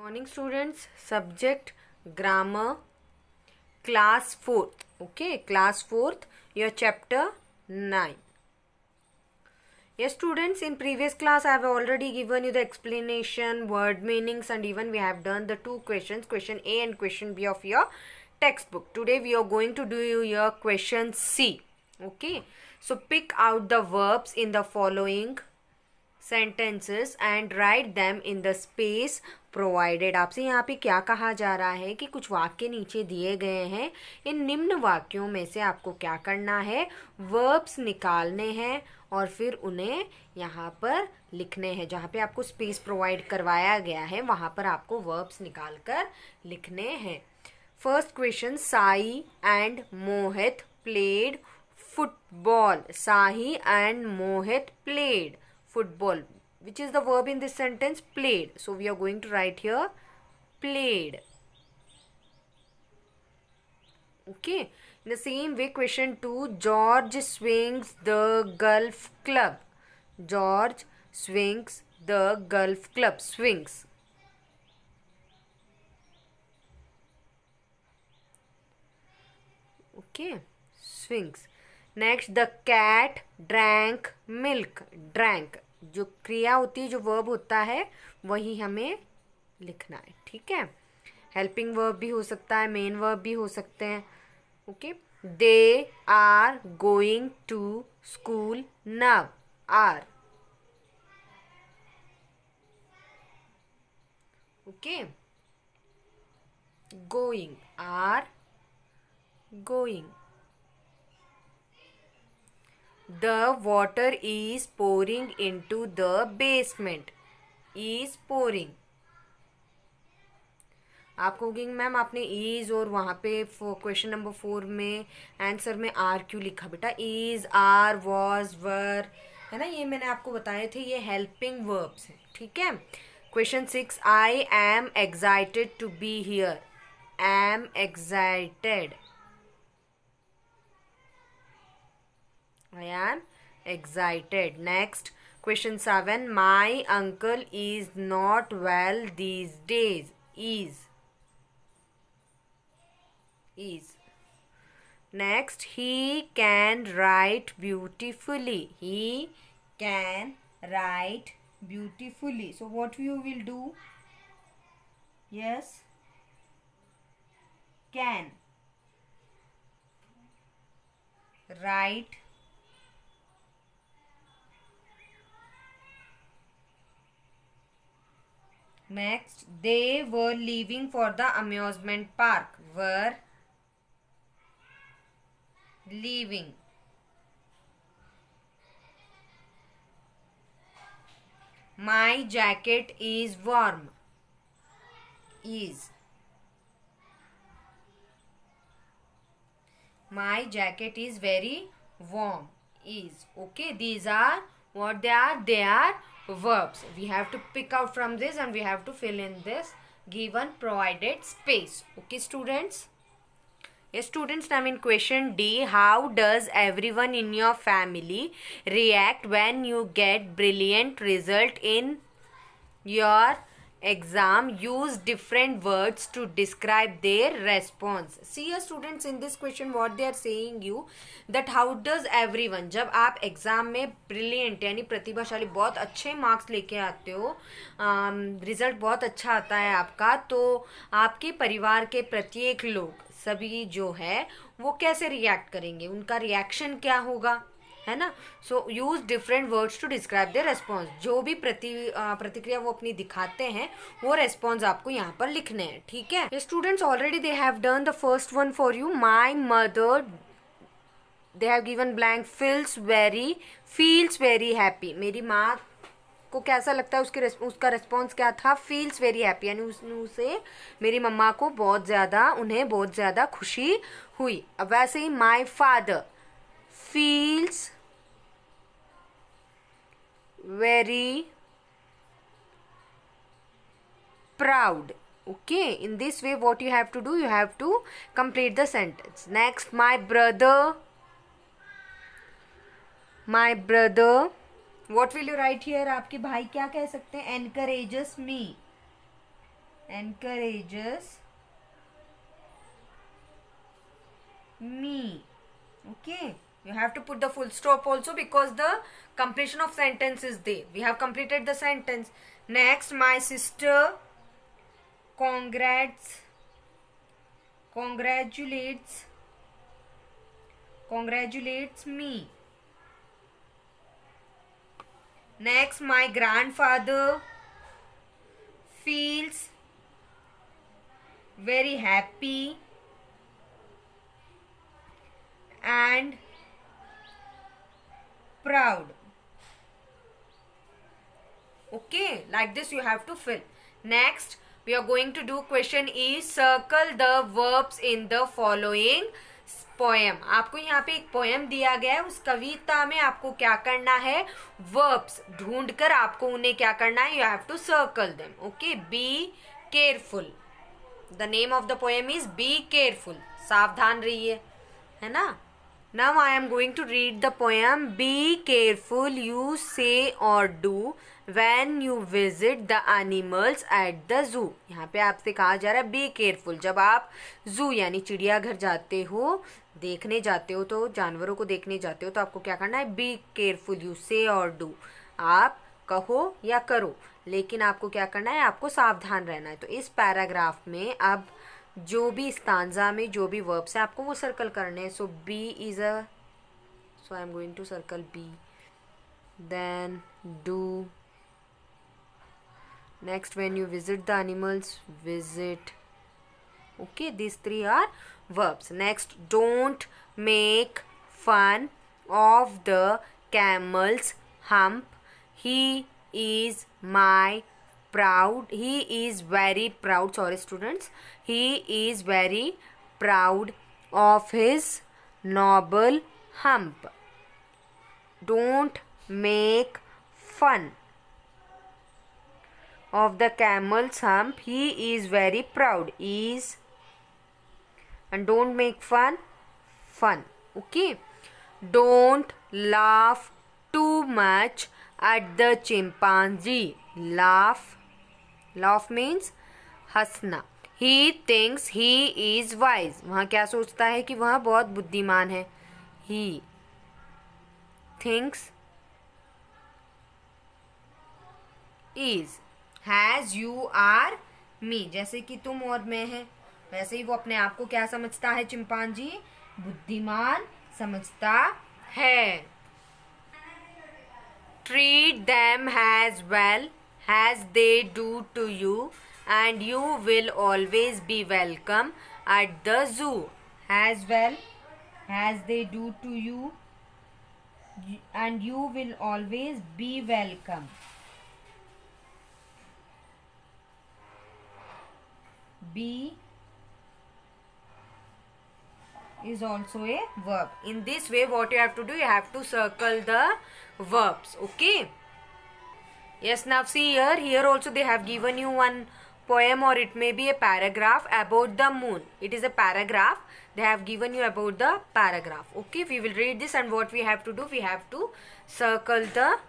Morning students, subject grammar, class 4th. Okay, class 4th, your chapter 9. Yes students, in previous class I have already given you the explanation, word meanings, and even we have done the two questions, question A and question B of your textbook. Today we are going to do your question C. Okay, so pick out the verbs in the following sentences and write them in the space provided. आपसे यहाँ पे क्या कहा जा रहा है कि कुछ वाक्य नीचे दिए गए हैं, इन निम्न वाक्यों में से आपको क्या करना है, वर्ब्स निकालने हैं और फिर उन्हें यहाँ पर लिखने हैं. जहाँ पे आपको स्पेस प्रोवाइड करवाया गया है वहाँ पर आपको वर्ब्स निकाल कर लिखने हैं. First question, Sai and Mohit played football. Sahi and Mohit played football. Which is the verb in this sentence? Played. So we are going to write here played. Okay. In the same way, question 2, George swings the golf club. George swings the golf club. Swings. Okay. Swings. Next, the cat drank milk. Drank. जो क्रिया होती है, जो verb होता है, वही हमें लिखना है. ठीक है. हेल्पिंग वर्ब भी हो सकता है, मेन वर्ब भी हो सकते हैं. Okay. They are going to school now. Are. Okay. Going. Are going. The water is pouring into the basement. Is pouring. आप कहोगे मैम आपने इज और वहाँ पे क्वेश्चन नंबर 4 में आंसर में आर क्यों लिखा बेटा. इज, आर, वॉज, वर, है ना, ये मैंने आपको बताए थे, ये हेल्पिंग वर्ब्स हैं. ठीक है. Question 6, I am excited to be here. Am excited. I am excited. Next, question 7. My uncle is not well these days. Is. Next, he can write beautifully. He can write beautifully. So, what you will do? Yes. Can. Write. Next, they were leaving for the amusement park. Were leaving. My jacket is warm. Is. My jacket is very warm. Is. Okay, these are what they are. They are verbs. We have to pick out from this and we have to fill in this given provided space. Okay students. Yes students, now in question D, how does everyone in your family react when you get brilliant result in your exam? Use different words to describe their response. See your students, in this question what they are saying you that how does everyone, जब आप exam में brilliant यानी प्रतिभाशाली बहुत अच्छे marks लेके आते हो, रिजल्ट बहुत अच्छा आता है आपका, तो आपके परिवार के प्रत्येक लोग सभी जो है वो कैसे रिएक्ट करेंगे, उनका रिएक्शन क्या होगा, है ना. So use different words to describe the response. जो भी प्रतिक्रिया वो अपनी दिखाते हैं वो रेस्पॉन्स आपको यहाँ पर लिखने हैं. ठीक है students, already they have done the first one for you. My mother, they have given blank, feels very happy. मेरी माँ को कैसा लगता है, उसका रेस्पॉन्स क्या था, फील्स वेरी हैप्पी, यानी उसे मेरी मम्मा को उन्हें बहुत ज़्यादा खुशी हुई. अब वैसे ही my father feels very proud. Okay, in this way what you have to do, you have to complete the sentence. Next, my brother, what will you write here? आपके भाई क्या कह सकते हैं? encourages me. encourages me. Okay, you have to put the full stop also because the completion of sentence is there. We have completed the sentence. Next, my sister congratulates me. Next, my grandfather feels very happy and proud. Okay, like this you have to fill. Next, we are going to do question E. Circle the verbs in the following poem. आपको यहाँ पे एक poem दिया गया है. उस कविता में आपको क्या करना है, verbs ढूंढकर आपको उन्हें क्या करना है, you have to circle them. Okay, be careful. The name of the poem is Be Careful. सावधान रहिए, है ना. Now I am going to read the poem. Be careful you say or do when you visit the animals at the zoo. यहाँ पे आपसे कहा जा रहा है be careful. जब आप zoo यानी चिड़ियाघर जाते हो, देखने जाते हो, तो जानवरों को देखने जाते हो, तो आपको क्या करना है, be careful you say or do. आप कहो या करो, लेकिन आपको क्या करना है, आपको सावधान रहना है. तो इस पैराग्राफ में अब जो भी स्टांजा में जो भी वर्ब्स है आपको वो सर्कल करने हैं. So B is a, so I am going to circle B. Then do. Next, when you visit the animals, visit. Okay, this 3 are verbs. Next, don't make fun of the camel's hump. He is very proud. Sorry students, he is very proud of his noble hump. Don't make fun of the camel's hump. He is very proud. Is, and don't make fun. Okay, don't laugh too much at the chimpanzee. Laugh means हंसना. He thinks he is wise. वहाँ क्या सोचता है कि वह बहुत बुद्धिमान है. He thinks is. Has, you, are, me. जैसे कि तुम और मैं है, वैसे ही वो अपने आप को क्या समझता है, चिंपांजी बुद्धिमान समझता है. Treat them as well as they do to you and you will always be welcome at the zoo. As well as they do to you and you will always be welcome. Be is also a verb. In this way, what you have to do, you have to circle the verbs. Okay. Yes, now see here. Here also they have given you one poem, or it may be a paragraph about the moon. It is a paragraph. They have given you about the paragraph. Okay, we will read this, and what we have to do, we have to circle the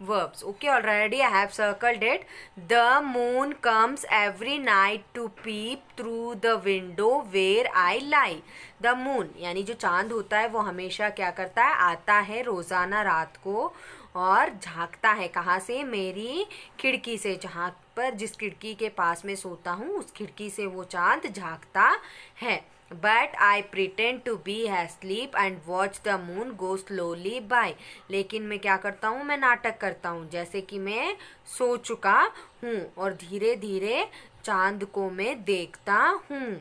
verbs. Okay, already I have circled it. The moon comes every night to peep through the window where I lie. The moon यानी जो चांद होता है वो हमेशा क्या करता है, आता है रोजाना रात को और झांकता है. कहाँ से, मेरी खिड़की से. जहाँ पर जिस खिड़की के पास में सोता हूँ उस खिड़की से वो चांद झांकता है. But I pretend to be asleep and watch the moon go slowly by. लेकिन मैं क्या करता हूँ, मैं नाटक करता हूँ जैसे कि मैं सो चुका हूँ और धीरे धीरे चांद को मैं देखता हूँ.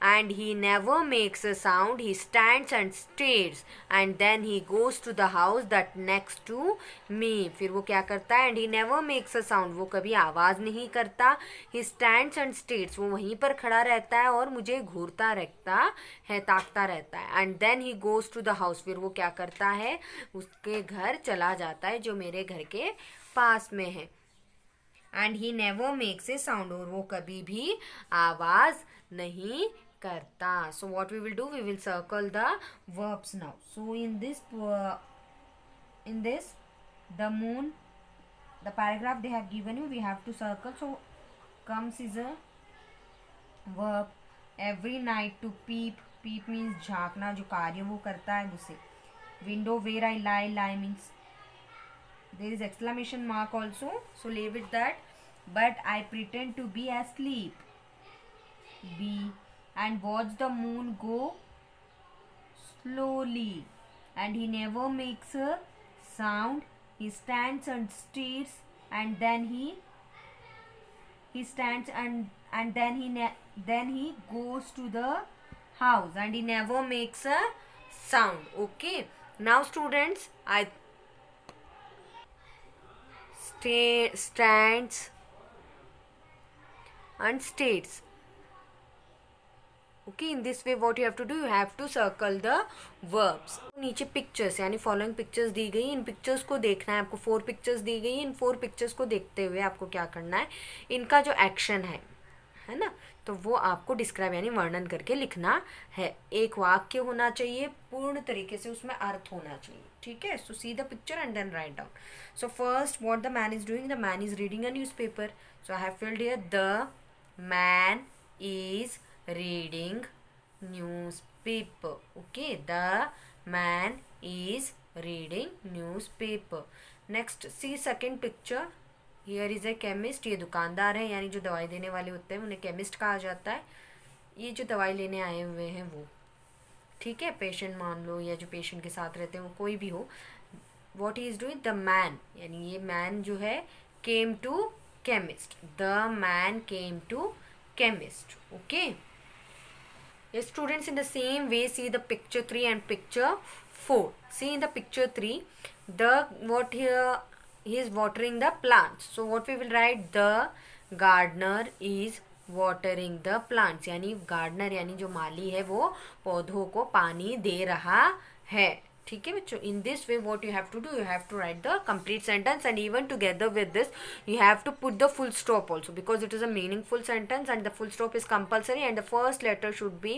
And he never makes a sound. He stands and stares and then he goes to the house that next to me. फिर वो क्या करता है, and he never makes a sound. वो कभी आवाज नहीं करता. He stands and stares. वो वहीं पर खड़ा रहता है और मुझे घूरता रहता है, ताकता रहता है. And then he goes to the house. फिर वो क्या करता है, उसके घर चला जाता है जो मेरे घर के पास में है. And he never makes a sound. और वो कभी भी आवाज नहीं करता. So what we will do, we will circle the verbs now. So in this the moon, the paragraph they have given you, we have to circle. So comes is a verb every night to peep. Peep means झांकना, जो कार्य वो करता है उसे. Window where I lie. Lie means there is exclamation mark also, so leave it that. But I pretend to be asleep. B. And watch the moon go slowly, and he never makes a sound. He stands and stares, and then he stands and then he goes to the house, and he never makes a sound. Okay, now students, I stands and states. Okay, in this way what you have to do, you have to circle the verbs. नीचे pictures यानी following pictures दी गई, इन pictures को देखना है आपको. 4 pictures दी गई, इन 4 pictures को देखते हुए आपको क्या करना है, इनका जो एक्शन है ना, तो वो आपको डिस्क्राइब यानी वर्णन करके लिखना है. एक वाक्य होना चाहिए, पूर्ण तरीके से उसमें अर्थ होना चाहिए. ठीक है, so see the picture and then write down. So first what the man is doing, the man is reading a newspaper. So I have filled here the man is reading newspaper. Okay, the man is reading newspaper. Next, see second picture. Here is a chemist. ये दुकानदार है, यानी जो दवाई देने वाले होते हैं उन्हें केमिस्ट कहा जाता है. ये जो दवाई लेने आए हुए हैं वो, ठीक है, पेशेंट मान लो या जो पेशेंट के साथ रहते हैं वो कोई भी हो. What he is doing, the man, यानी ये मैन जो है came to chemist. The man came to chemist. Okay. Yes, students, in the same way, see the picture 3 and picture 4. See in the picture 3, what here, he is watering the plants. So what we will write, the gardener is watering the plants. यानी gardener यानी जो माली है वो पौधों को पानी दे रहा है. ठीक है बच्चों, in this way what you have to do, you have to write the complete sentence, and even together with this you have to put the full stop also, because it is a meaningful sentence and the full stop is compulsory, and the first letter should be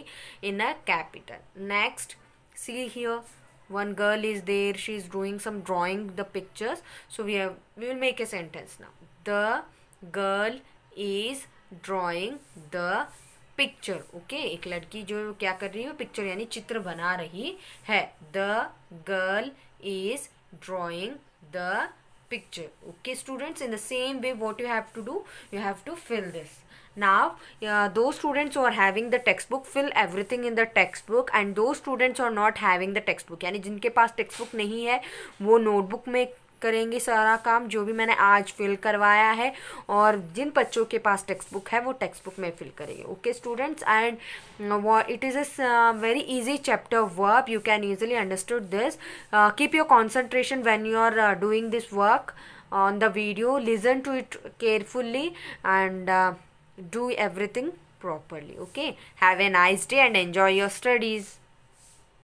in a capital. Next, see here, one girl is there, she is doing some drawing the pictures. So we will make a sentence now. The girl is drawing the picture. Okay, एक लड़की जो क्या कर रही है, picture यानी चित्र बना रही है. The girl is drawing the picture. Okay students, in the same way what you have to do, you have to fill this. Now those students who are having the textbook, fill everything in the textbook, and those students who are not having the textbook, यानी जिनके पास text book नहीं है वो notebook में करेंगे सारा काम जो भी मैंने आज फिल करवाया है, और जिन बच्चों के पास टेक्स्ट बुक है वो टेक्स्ट बुक में फिल करेंगे. Okay students, and it is a very easy chapter verb, you can easily understood this. Keep your concentration when you are doing this work on the video, listen to it carefully, and do everything properly. Okay, have a nice day and enjoy your studies.